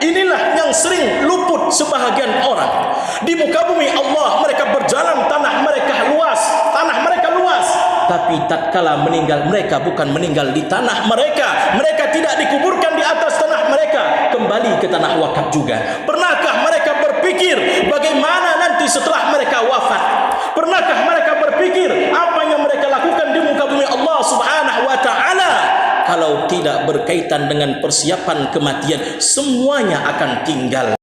Inilah yang sering luput sebahagian orang. Di muka bumi Allah mereka berjalan, tanah mereka luas, tapi tatkala meninggal mereka bukan meninggal di tanah mereka. Mereka tidak dikuburkan di atas tanah mereka, kembali ke tanah wakaf juga. Pernahkah mereka berpikir bagaimana nanti setelah mereka wafat? Pernahkah mereka berpikir apa yang mereka lakukan di muka bumi Allah Subhanahu wa taala? Kalau tidak berkaitan dengan persiapan kematian, semuanya akan tinggal.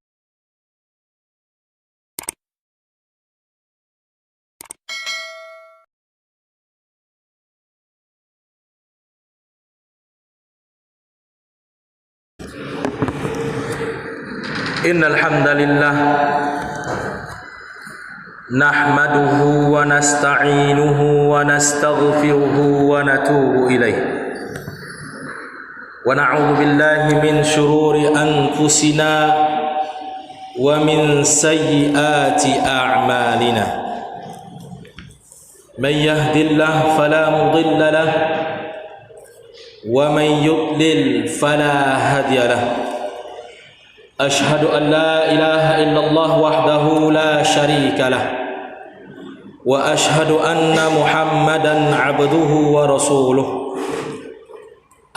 Innal hamdalillah nahmaduhu wa nasta'inuhu wa nastaghfiruhu wa natubu ilayh. ونعوذ بالله من شرور أنفسنا ومن سيئات أعمالنا من يهد الله فلا مضل له ومن يضلل فلا هادي له أشهد أن لا إله إلا الله وحده لا شريك له وأشهد أن محمدا عبده ورسوله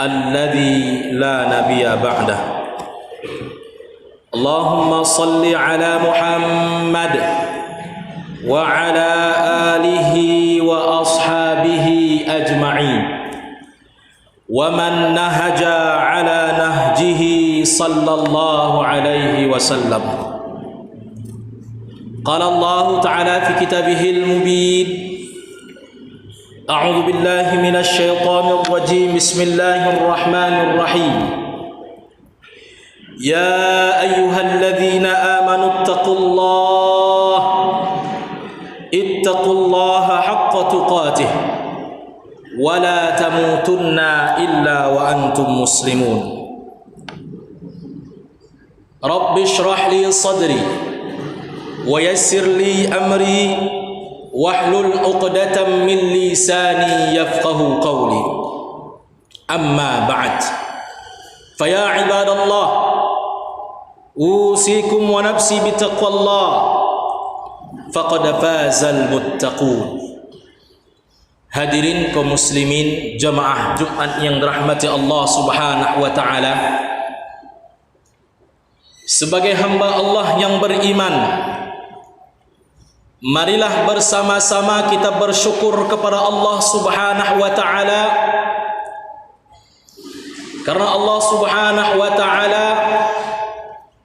الذي لا نبي بعده اللهم صل على محمد وعلى آله وأصحابه أجمعين ومن نهج على نهجه صلى الله عليه وسلم قال الله تعالى في كتابه المبين أعوذ بالله من الشيطان الرجيم بسم الله الرحمن الرحيم يا أيها الذين آمنوا اتقوا الله حق تقاته ولا تموتن إلا وأنتم مسلمون رب اشرح لي صدري ويسر لي أمري واحلل عقدة من لساني يفقه قولي أما بعد فيا عباد الله أوصيكم ونفسي بتقوى الله فقد فاز المتقون. Hadirin kaum muslimin jamaah Jumat yang dirahmati Allah Subhanahu wa taala, sebagai hamba Allah yang beriman, marilah bersama-sama kita bersyukur kepada Allah Subhanahu wa taala, karena Allah Subhanahu wa taala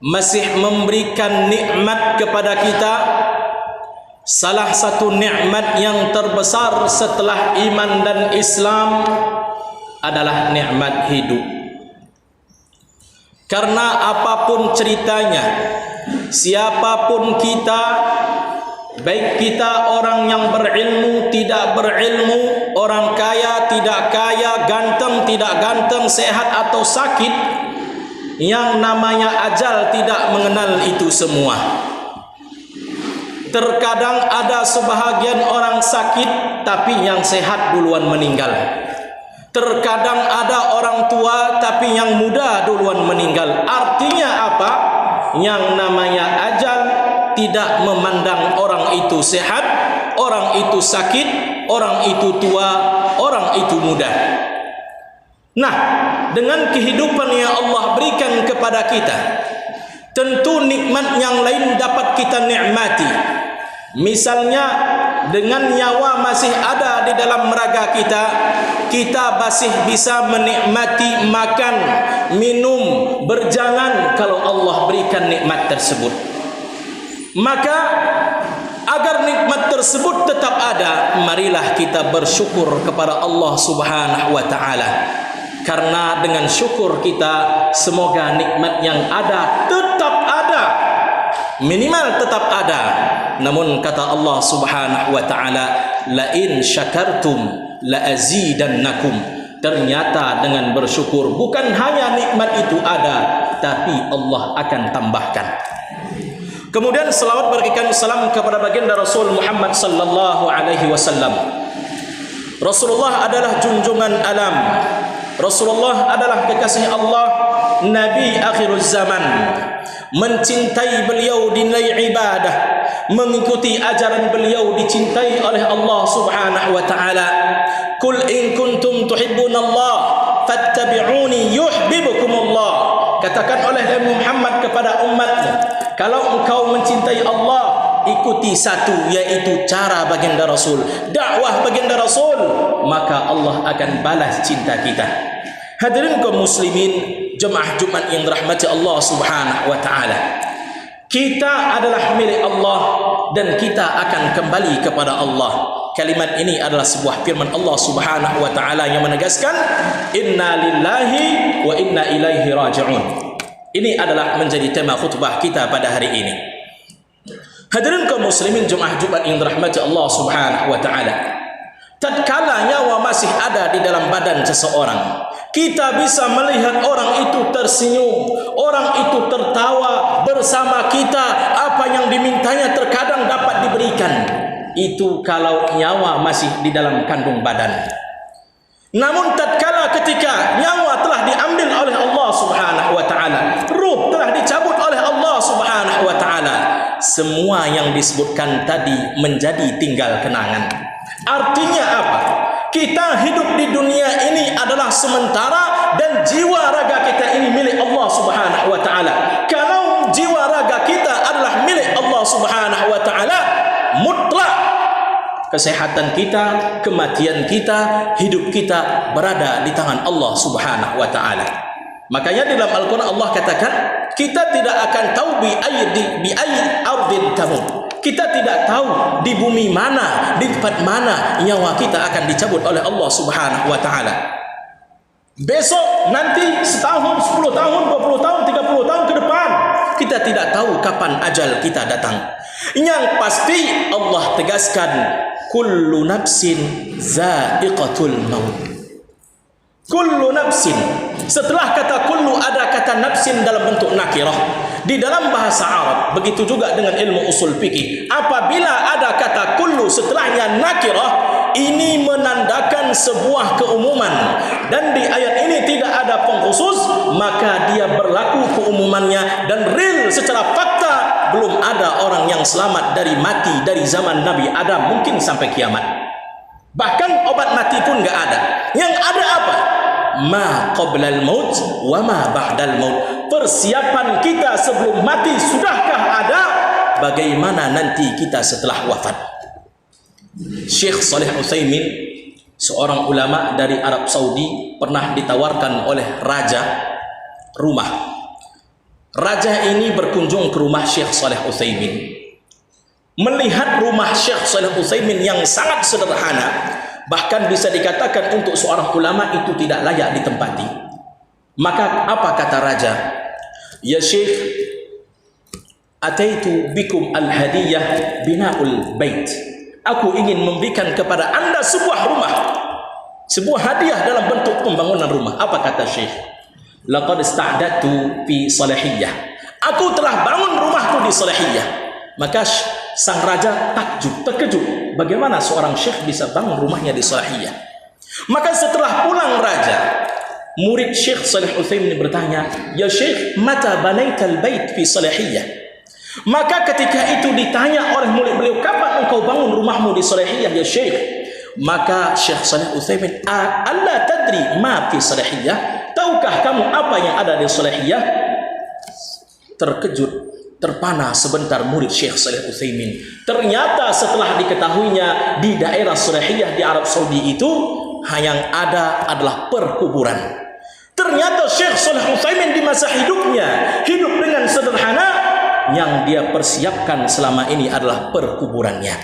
masih memberikan nikmat kepada kita. Salah satu nikmat yang terbesar setelah iman dan Islam adalah nikmat hidup. Karena apapun ceritanya, siapapun kita, baik kita orang yang berilmu, tidak berilmu, orang kaya, tidak kaya, ganteng, tidak ganteng, sehat atau sakit, yang namanya ajal tidak mengenal itu semua. Terkadang ada sebahagian orang sakit, tapi yang sehat duluan meninggal. Terkadang ada orang tua, tapi yang muda duluan meninggal. Artinya apa? Yang namanya ajal tidak memandang orang itu sehat, orang itu sakit, orang itu tua, orang itu muda. Nah, dengan kehidupan yang Allah berikan kepada kita, tentu nikmat yang lain dapat kita nikmati. Misalnya dengan nyawa masih ada di dalam raga kita, kita masih bisa menikmati makan, minum, berjalan kalau Allah berikan nikmat tersebut. Maka agar nikmat tersebut tetap ada, marilah kita bersyukur kepada Allah Subhanahu wa taala. Karena dengan syukur kita, semoga nikmat yang ada tetap ada, minimal tetap ada. Namun kata Allah Subhanahu wa taala, la in syakartum la azidannakum. Ternyata dengan bersyukur bukan hanya nikmat itu ada, tapi Allah akan tambahkan. Kemudian selawat berikan salam kepada baginda Rasul Muhammad sallallahu alaihi wasallam. Rasulullah adalah junjungan alam. Rasulullah adalah kekasih Allah Nabi akhirul zaman, mencintai beliau dinilai ibadah, mengikuti ajaran beliau dicintai oleh Allah Subhanahu wa taala. Qul in kuntum tuhibbunallah fattabi'uni yuhibbukumullah. Katakan oleh Nabi Muhammad kepada umatnya, kalau engkau mencintai Allah, ikuti satu, yaitu cara baginda Rasul, dakwah baginda Rasul, maka Allah akan balas cinta kita. Hadirin kaum muslimin, jemaah Jumat yang dirahmati Allah Subhanahu wa taala. Kita adalah milik Allah dan kita akan kembali kepada Allah. Kalimat ini adalah sebuah firman Allah Subhanahu wa taala yang menegaskan inna lillahi wa inna ilaihi raji'un. Ini adalah menjadi tema khutbah kita pada hari ini. Hadirin kaum muslimin jemaah Jumat yang dirahmati Allah Subhanahu wa taala. Tatkala nyawa masih ada di dalam badan seseorang, kita bisa melihat orang itu tersenyum, orang itu tertawa bersama kita, apa yang dimintanya terkadang dapat diberikan. Itu kalau nyawa masih di dalam kandung badan. Namun tatkala ketika nyawa telah diambil oleh Allah Subhanahu wa taala, ruh telah dicabut oleh Allah Subhanahu wa taala, semua yang disebutkan tadi menjadi tinggal kenangan. Artinya apa? Kita hidup di dunia ini adalah sementara dan jiwa raga kita ini milik Allah Subhanahu wa taala. Kalau jiwa raga kita adalah milik Allah Subhanahu wa taala, mutlak kesehatan kita, kematian kita, hidup kita berada di tangan Allah Subhanahu wa taala. Makanya dalam Al-Quran Allah katakan, kita tidak akan tahu bi ayyi ardin tamut. Kita tidak tahu di bumi mana, di tempat mana nyawa kita akan dicabut oleh Allah Subhanahu wa taala. Besok, nanti, setahun, 10 tahun, 20 tahun, 30 tahun ke depan, kita tidak tahu kapan ajal kita datang. Yang pasti Allah tegaskan, kullu nafsin za'iqatul maut. Kullu nafsin. Setelah kata kullu ada kata nafsin dalam bentuk nakirah. Di dalam bahasa Arab, begitu juga dengan ilmu usul fikih. Apabila ada kata kullu setelahnya nakirah, ini menandakan sebuah keumuman. Dan di ayat ini tidak ada pengkhusus, maka dia berlaku keumumannya dan real secara fakta. Belum ada orang yang selamat dari mati dari zaman Nabi Adam mungkin sampai kiamat. Bahkan obat mati pun enggak ada. Yang ada apa? Ma qablal maut wa ma ba'dal maut. Persiapan kita sebelum mati sudahkah ada? Bagaimana nanti kita setelah wafat? Syekh Shalih Utsaimin, seorang ulama dari Arab Saudi, pernah ditawarkan oleh raja rumah. Raja ini berkunjung ke rumah Syekh Shalih Utsaimin. Melihat rumah Syekh Shalih Utsaimin yang sangat sederhana, bahkan bisa dikatakan untuk seorang ulama itu tidak layak ditempati. Maka apa kata raja? Ya Syekh, ataitu bikum al-hadiyah bina'ul bait. Aku ingin memberikan kepada anda sebuah rumah, sebuah hadiah dalam bentuk pembangunan rumah. Apa kata Syekh? Laqad ista'dadtu fi Salahiyah. Aku telah bangun rumahku di Salahiyah. Maka sang raja takjub, terkejut. Bagaimana seorang syekh bisa bangun rumahnya di Salahiyah? Maka setelah pulang raja, murid Syekh Shalih Utsaimin bertanya, "Ya Syekh, mata banaital bait fi Salahiyah?" Maka ketika itu ditanya oleh murid beliau, "Kapan engkau bangun rumahmu di Salahiyah ya Syekh?" Maka Syekh Shalih Utsaimin, "Alla tadri ma fi Salahiyah?" Tahukah kamu apa yang ada di Salahiyah? Terkejut, terpana sebentar murid Syekh Shalih Utsaimin. Ternyata setelah diketahuinya di daerah Salahiyah di Arab Saudi itu yang ada adalah perkuburan. Ternyata Syekh Shalih Utsaimin di masa hidupnya hidup dengan sederhana, yang dia persiapkan selama ini adalah perkuburannya.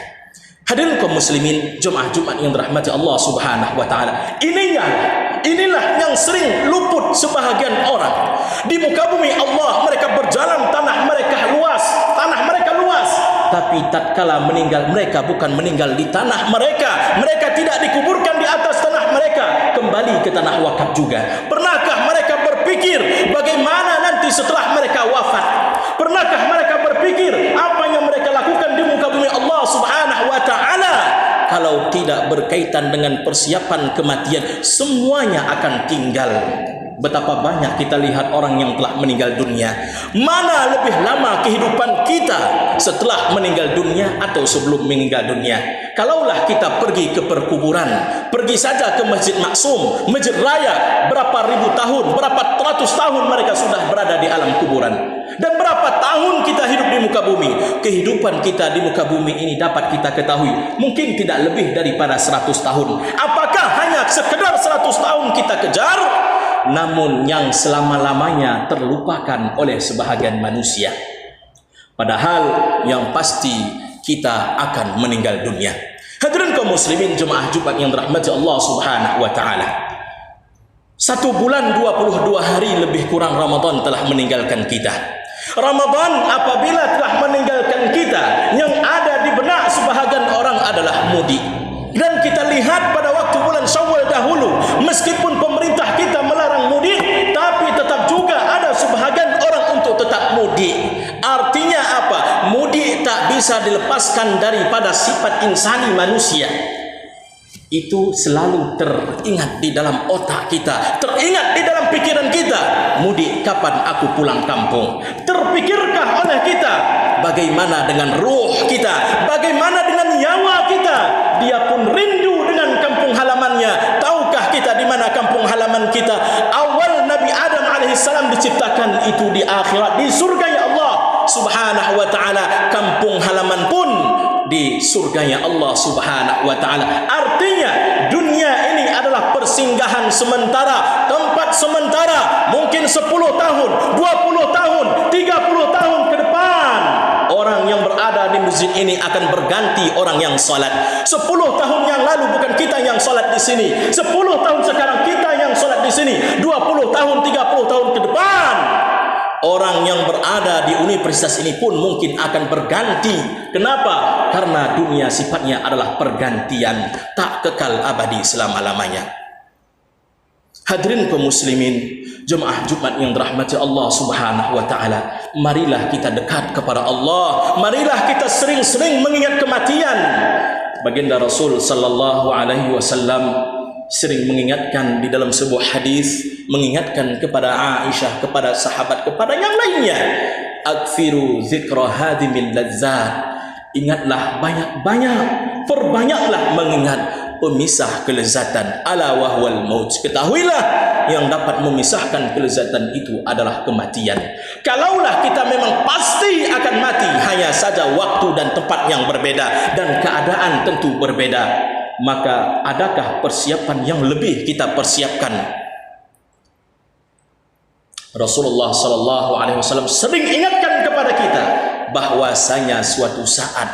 Hadirin kaum muslimin, jemaah Jumat yang dirahmati Allah Subhanahu wa taala. Inilah yang sering luput sebahagian orang. Di muka bumi Allah mereka berjalan, tanah mereka luas, tapi tatkala meninggal mereka bukan meninggal di tanah mereka. Mereka tidak dikuburkan di atas tanah mereka, kembali ke tanah wakaf juga. Pernahkah mereka berpikir bagaimana nanti setelah mereka wafat? Pernahkah mereka berpikir apa yang mereka lakukan di muka bumi Allah Subhanahu wa taala? Kalau tidak berkaitan dengan persiapan kematian, semuanya akan tinggal. betapa banyak kita lihat orang yang telah meninggal dunia. Mana lebih lama kehidupan kita setelah meninggal dunia atau sebelum meninggal dunia? Kalaulah kita pergi ke perkuburan, pergi saja ke Masjid Maksum, Masjid Raya, berapa ribu tahun, berapa ratus tahun mereka sudah berada di alam kuburan. Dan berapa tahun kita hidup di muka bumi. Kehidupan kita di muka bumi ini dapat kita ketahui mungkin tidak lebih daripada 100 tahun. Apakah hanya sekedar 100 tahun kita kejar, namun yang selama-lamanya terlupakan oleh sebahagian manusia? Padahal yang pasti kita akan meninggal dunia. Hadirin kaum muslimin jemaah Jumat yang dirahmati Allah Subhanahu wa taala. 1 bulan 22 hari lebih kurang Ramadan telah meninggalkan kita. Ramadan apabila telah meninggalkan kita, yang ada di benak sebahagian orang adalah mudik. Dan kita lihat pada waktu bulan Syawal dahulu, meskipun pemerintah kita melarang mudik, tapi tetap juga ada sebahagian orang untuk tetap mudik. Artinya apa? Mudik tak bisa dilepaskan daripada sifat insani manusia. Itu selalu teringat di dalam otak kita, teringat di dalam pikiran kita. Mudik, kapan aku pulang kampung? Terpikirkah oleh kita bagaimana dengan ruh kita, bagaimana dengan nyawa kita? Dia pun rindu dengan kampung halamannya. Tahukah kita di mana kampung halaman kita? Awal Nabi Adam alaihissalam diciptakan itu di akhirat, di surganya Allah Subhanahu wa taala. Kampung halaman pun di surganya Allah Subhanahu wa taala. Artinya dunia ini adalah persinggahan sementara, tempat sementara. Mungkin 10 tahun, 20 tahun, 30 tahun ke depan, orang yang berada di masjid ini akan berganti orang yang salat. 10 tahun yang lalu bukan kita yang salat di sini. 10 tahun sekarang kita yang salat di sini. 20 tahun, 30 tahun ke depan, orang yang berada di universitas ini pun mungkin akan berganti. Kenapa? Karena dunia sifatnya adalah pergantian, tak kekal abadi selama-lamanya. Hadirin kaum muslimin, jemaah Jumat yang dirahmati Allah Subhanahu wa taala, marilah kita dekat kepada Allah. Marilah kita sering-sering mengingat kematian. Baginda Rasul sallallahu alaihi wasallam sering mengingatkan di dalam sebuah hadis, mengingatkan kepada Aisyah, kepada sahabat, kepada yang lainnya, akfiru zikra hadimil lazzat. Ingatlah banyak-banyak, perbanyaklah mengingat pemisah kelezatan, ala wahwal maut. Ketahuilah yang dapat memisahkan kelezatan itu adalah kematian. Kalaulah kita memang pasti akan mati, hanya saja waktu dan tempat yang berbeda dan keadaan tentu berbeda, maka adakah persiapan yang lebih kita persiapkan? Rasulullah sallallahu alaihi wasallam sering ingatkan kepada kita bahwasanya suatu saat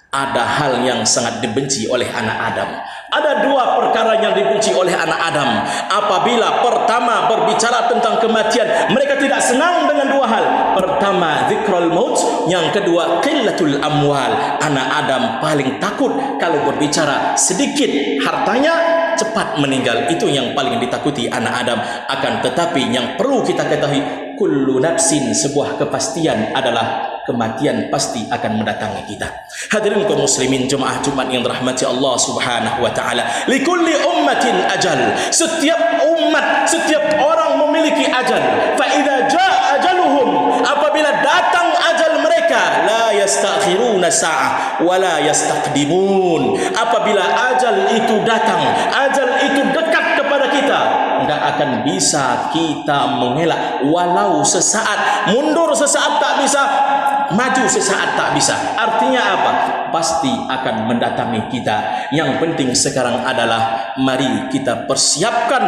ada hal yang sangat dibenci oleh anak Adam. Ada 2 perkara yang dibenci oleh anak Adam. Apabila pertama berbicara tentang kematian, mereka tidak senang dengan 2 hal. Pertama, zikrul maut. Yang kedua, qillatul amwal. Anak Adam paling takut kalau berbicara sedikit hartanya, cepat meninggal. Itu yang paling ditakuti anak Adam. Akan tetapi yang perlu kita ketahui, kullu nafsin, sebuah kepastian adalah kematian pasti akan mendatangi kita. Hadirin kaum muslimin jemaah Jumat yang dirahmati Allah Subhanahu wa taala, likulli ummatin ajal. Setiap umat, setiap orang memiliki ajal. Fa idza jaa ajaluhum, apabila datang ajal mereka, la yastakhiruna sa'ah wa la yastaqdimun. Apabila ajal itu datang, ajal itu dekat kepada kita, tidak akan bisa kita mengelak walau sesaat. Mundur sesaat tak bisa, maju sesaat tak bisa. Artinya apa? Pasti akan mendatangi kita. Yang penting sekarang adalah mari kita persiapkan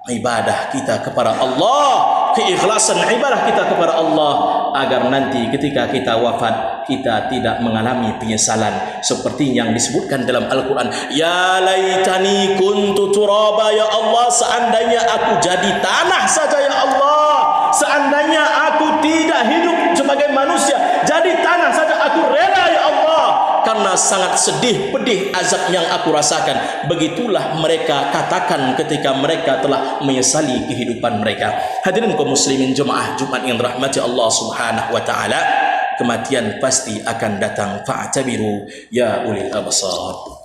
ibadah kita kepada Allah, keikhlasan ibadah kita kepada Allah, agar nanti ketika kita wafat kita tidak mengalami penyesalan seperti yang disebutkan dalam Al-Quran. Ya laitani kuntu turaba, ya Allah, seandainya aku jadi tanah saja ya Allah, seandainya aku tidak hidup sebagai manusia, jadi tanah saja aku rela ya Allah, karena sangat sedih pedih azab yang aku rasakan. Begitulah mereka katakan ketika mereka telah menyesali kehidupan mereka. Hadirin kaum muslimin jemaah Jumat yang dirahmati Allah Subhanahu wa taala, kematian pasti akan datang. Fa'tabiru ya ulil absar.